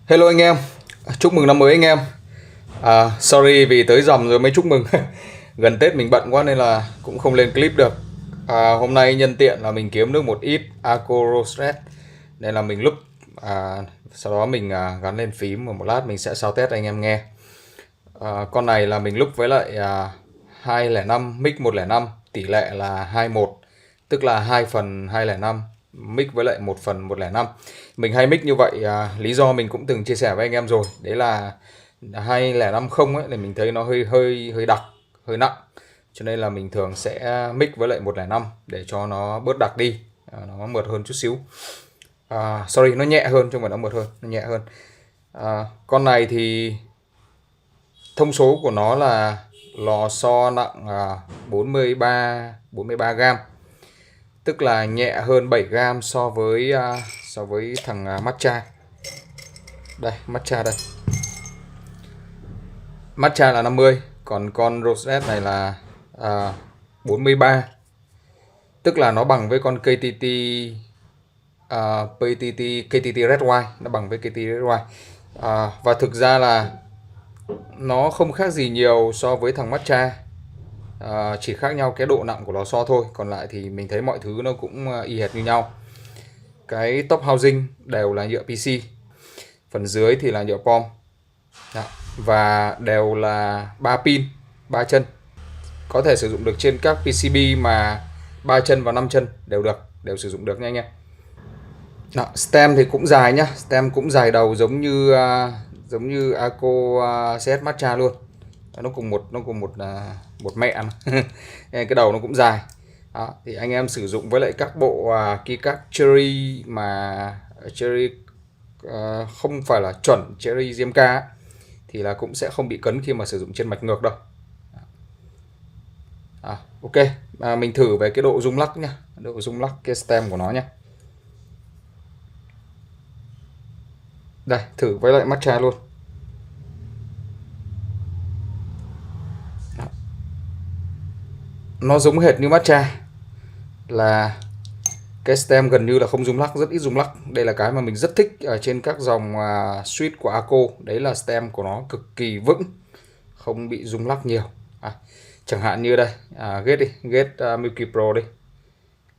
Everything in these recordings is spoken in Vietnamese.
Hello anh em, chúc mừng năm mới anh em. Sorry vì tới rằm rồi mới chúc mừng. Gần Tết mình bận quá nên là cũng không lên clip được. Hôm nay nhân tiện là mình kiếm được một ít Arco Rosette nên là mình lúc sau đó mình gắn lên phím và một lát mình sẽ sao test anh em nghe. Con này là mình lúc với lại 205 mic 105, tỷ lệ là 21, tức là 2 phần 205 mic với lại 1 phần 105. Mình hay mic như vậy, lý do mình cũng từng chia sẻ với anh em rồi, đấy là 205 không ấy thì mình thấy nó hơi hơi hơi đặc, hơi nặng. Cho nên là mình thường sẽ mic với lại 105 để cho nó bớt đặc đi, nó mượt hơn chút xíu. Sorry, nó nhẹ hơn chứ không phải nó mượt hơn, nó nhẹ hơn. Con này thì thông số của nó là lò xo nặng 43 gram, tức là nhẹ hơn 7 gram so với thằng Matcha. Đây, Matcha đây. Matcha là 50, còn con Rosette này là 43. Tức là nó bằng với con KTT Red Wine, nó bằng với KTT Red Wine. Và thực ra là nó không khác gì nhiều so với thằng Matcha. Chỉ khác nhau cái độ nặng của lò xo thôi, còn lại thì mình thấy mọi thứ nó cũng y hệt như nhau. Cái top housing đều là nhựa PC, phần dưới thì là nhựa pom. Đó. Và đều là 3 pin, 3 chân, có thể sử dụng được trên các PCB mà 3 chân và 5 chân đều được, đều sử dụng được nha anh em. Đó. Stem thì cũng dài nhá, stem cũng dài đầu giống như Arco CS Matcha luôn. Nó cùng một mẹ mà. Cái đầu nó cũng dài. Đó, thì anh em sử dụng với lại các bộ keycap Cherry mà Cherry không phải là chuẩn Cherry GMK thì là cũng sẽ không bị cấn khi mà sử dụng trên mạch ngược đâu. Ok, mình thử về cái độ rung lắc nhá, độ rung lắc cái stem của nó nhá. Đây, thử với lại Matcha luôn. Nó giống hệt như Matcha, là cái stem gần như là không rung lắc, rất ít rung lắc. Đây là cái mà mình rất thích ở trên các dòng suite của Arco, đấy là stem của nó cực kỳ vững, không bị rung lắc nhiều. Chẳng hạn như đây, Get Milky Pro đi,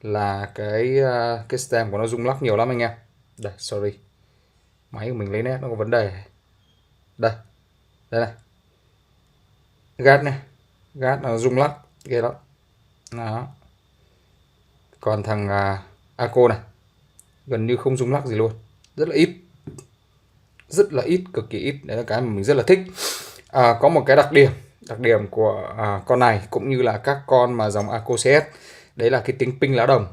là cái stem của nó rung lắc nhiều lắm anh em. Đây, sorry, máy của mình lấy nét nó có vấn đề. Đây, đây này, Gat này, Gat nó rung lắc ghê lắm. Đó. Còn thằng Arco này gần như không rung lắc gì luôn, rất là ít, rất là ít, cực kỳ ít. Đấy là cái mà mình rất là thích. Có một cái đặc điểm của con này cũng như là các con mà dòng Arco CS, đấy là cái tiếng ping lá đồng.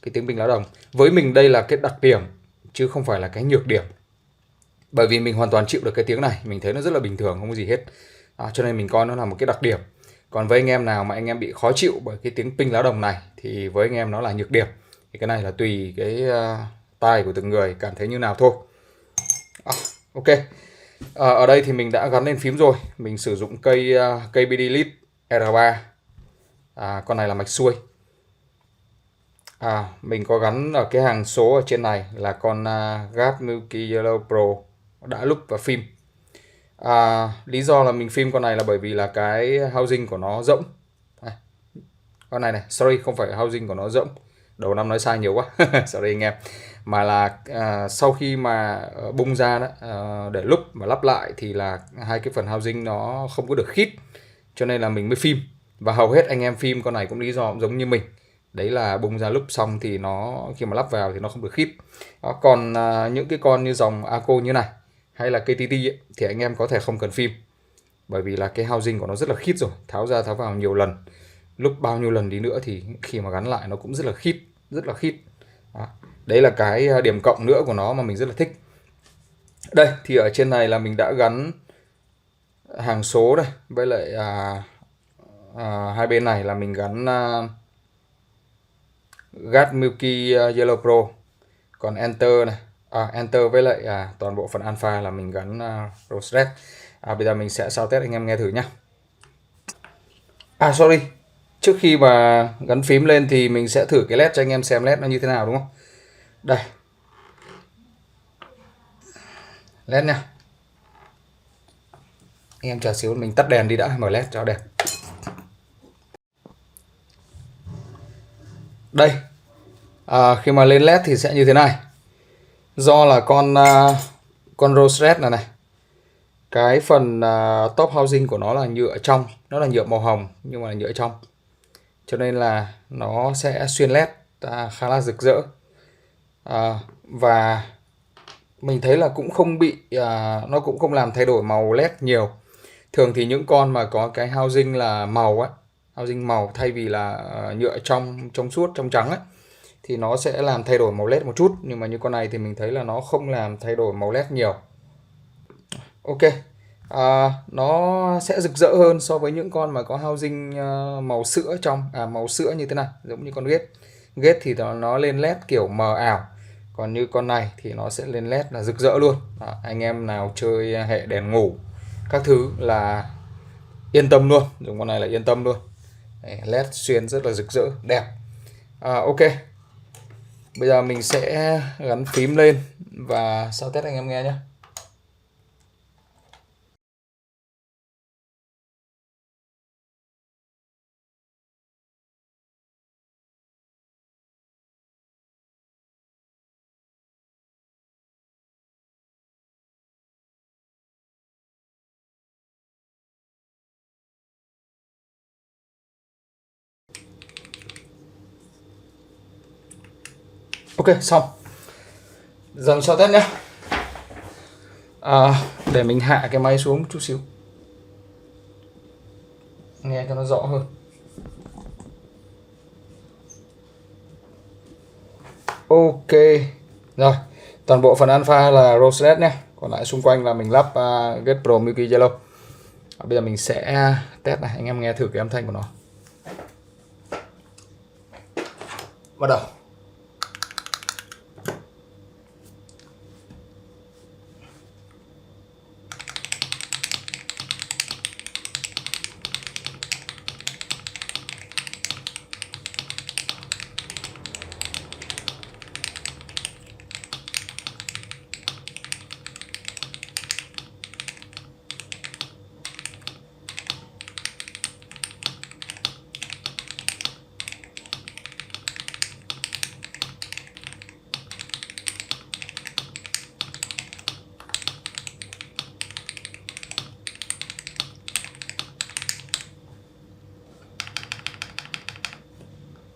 Cái tiếng ping lá đồng với mình đây là cái đặc điểm chứ không phải là cái nhược điểm, bởi vì mình hoàn toàn chịu được cái tiếng này, mình thấy nó rất là bình thường, không có gì hết. Cho nên mình coi nó là một cái đặc điểm. Còn với anh em nào mà anh em bị khó chịu bởi cái tiếng ping lá đồng này thì với anh em nó là nhược điểm. Thì cái này là tùy cái tai của từng người cảm thấy như nào thôi. Ok. Ở đây thì mình đã gắn lên phím rồi. Mình sử dụng cây KBD Lead R3. Con này là mạch xuôi. Mình có gắn ở cái hàng số ở trên này là con Gat Milky Yellow Pro đã lúc và phim. Lý do là mình phim con này là bởi vì là cái housing của nó rỗng. Con này này, sorry, không phải housing của nó rỗng. Đầu năm nói sai nhiều quá. Sorry anh em. Mà là sau khi mà bung ra đó, để lúc mà lắp lại thì là hai cái phần housing nó không có được khít. Cho nên là mình mới phim. Và hầu hết anh em phim con này cũng lý do cũng giống như mình. Đấy là bung ra lúc xong thì nó khi mà lắp vào thì nó không được khít. Còn những cái con như dòng Arco như này hay là KTT ấy, thì anh em có thể không cần phim, bởi vì là cái housing của nó rất là khít rồi, tháo ra tháo vào nhiều lần, lúc bao nhiêu lần đi nữa thì khi mà gắn lại nó cũng rất là khít, rất là khít. Đấy là cái điểm cộng nữa của nó mà mình rất là thích. Đây thì ở trên này là mình đã gắn hàng số đây, với lại hai bên này là mình gắn Gat Milky Yellow Pro. Còn Enter này, Enter với lại toàn bộ phần Alpha là mình gắn Rosette. Bây giờ mình sẽ sao test anh em nghe thử nhá. Sorry, trước khi mà gắn phím lên thì mình sẽ thử cái led cho anh em xem led nó như thế nào đúng không. Đây, LED nha. Anh em chờ xíu mình tắt đèn đi đã, mở LED cho đẹp. Đây, khi mà lên LED thì sẽ như thế này. Do là con Rose Red này, cái phần top housing của nó là nhựa trong, nó là nhựa màu hồng nhưng mà là nhựa trong, cho nên là nó sẽ xuyên LED khá là rực rỡ. Và mình thấy là cũng không bị nó cũng không làm thay đổi màu LED nhiều. Thường thì những con mà có cái housing là màu á, housing màu thay vì là nhựa trong suốt trong trắng á, thì nó sẽ làm thay đổi màu LED một chút, nhưng mà như con này thì mình thấy là nó không làm thay đổi màu LED nhiều. Ok, nó sẽ rực rỡ hơn so với những con mà có housing màu sữa trong, màu sữa như thế này, giống như con Gate. Gate thì nó lên LED kiểu mờ ảo, còn như con này thì nó sẽ lên LED là rực rỡ luôn. Anh em nào chơi hệ đèn ngủ các thứ là yên tâm luôn, dùng con này là yên tâm luôn. LED xuyên rất là rực rỡ, đẹp. Ok, bây giờ mình sẽ gắn phím lên và sau test anh em nghe nhé. Ok, xong. Giờ mình cho test nhé. Để mình hạ cái máy xuống chút xíu, nghe cho nó rõ hơn. Ok, rồi toàn bộ phần alpha là Rose Red nhé, còn lại xung quanh là mình lắp Get Pro Milky Yellow. Bây giờ mình sẽ test này, anh em nghe thử cái âm thanh của nó. Bắt đầu.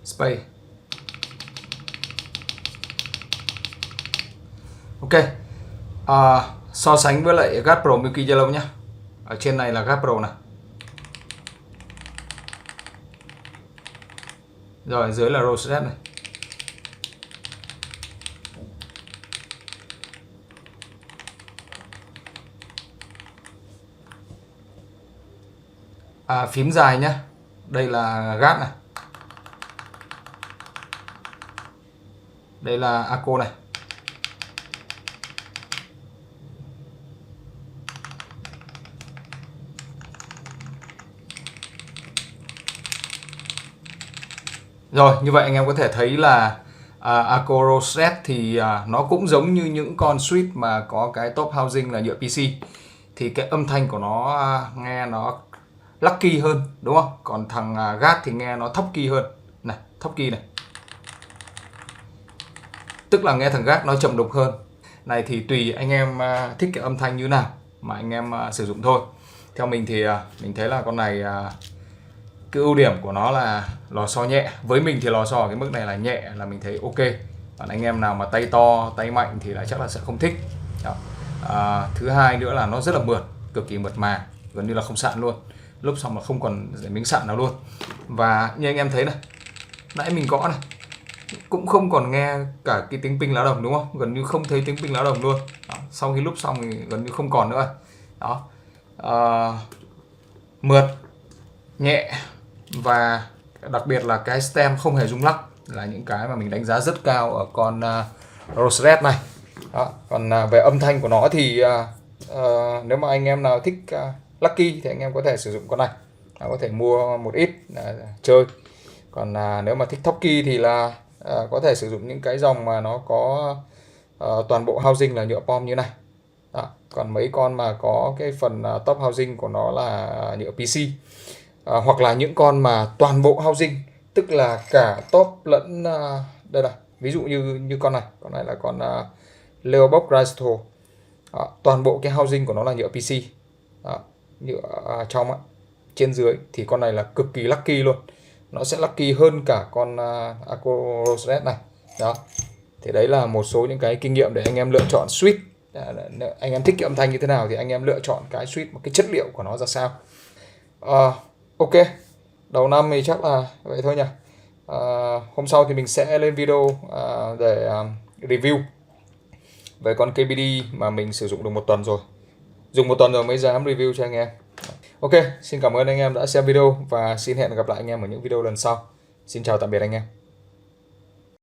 Space. Ok, so sánh với lại GAT Pro Milky Yellow nhé. Ở trên này là GAT Pro này, rồi dưới là Rose Red này. Phím dài nhé, đây là GAT này, đây là Aco này. Rồi, như vậy anh em có thể thấy là Aco Rose Red thì nó cũng giống như những con suite mà có cái top housing là nhựa PC. Thì cái âm thanh của nó nghe nó lucky hơn, đúng không? Còn thằng GAT thì nghe nó thấp key hơn. Này, thấp key này. Tức là nghe thằng GAT nó trầm đục hơn. Này thì tùy anh em thích cái âm thanh như nào mà anh em sử dụng thôi. Theo mình thì mình thấy là con này cái ưu điểm của nó là lò xo nhẹ. Với mình thì lò xo ở cái mức này là nhẹ là mình thấy ok. Còn anh em nào mà tay to, tay mạnh thì là chắc là sẽ không thích. Đó. Thứ hai nữa là nó rất là mượt, cực kỳ mượt mà, gần như là không sạn luôn. Lúc xong là không còn miếng sạn nào luôn. Và như anh em thấy này, nãy mình gõ này cũng không còn nghe cả cái tiếng ping lá đồng, đúng không? Gần như không thấy tiếng ping lá đồng luôn. Đó. Sau khi lúc xong thì gần như không còn nữa. Đó. Mượt, nhẹ và đặc biệt là cái stem không hề rung lắc là những cái mà mình đánh giá rất cao ở con Rose Red này. Đó. Còn về âm thanh của nó thì nếu mà anh em nào thích lucky thì anh em có thể sử dụng con này, có thể mua một ít chơi. Còn nếu mà thích top key thì là có thể sử dụng những cái dòng mà nó có toàn bộ housing là nhựa pom như này. Đó. Còn mấy con mà có cái phần top housing của nó là nhựa PC, hoặc là những con mà toàn bộ housing, tức là cả top lẫn đây là ví dụ như như con này là con Leopold Crystal. Đó, toàn bộ cái housing của nó là nhựa PC. Đó, nhựa trong á, trên dưới thì con này là cực kỳ lucky luôn, nó sẽ lucky hơn cả con Aqua Rose này. Đó, thì đấy là một số những cái kinh nghiệm để anh em lựa chọn switch. Anh em thích cái âm thanh như thế nào thì anh em lựa chọn cái switch, một cái chất liệu của nó ra sao. Ok, đầu năm thì chắc là vậy thôi nhỉ. Hôm sau thì mình sẽ lên video để review về con KBD mà mình sử dụng được một tuần rồi, dùng một tuần rồi mới dám review cho anh em. Ok, xin cảm ơn anh em đã xem video và xin hẹn gặp lại anh em ở những video lần sau. Xin chào tạm biệt anh em.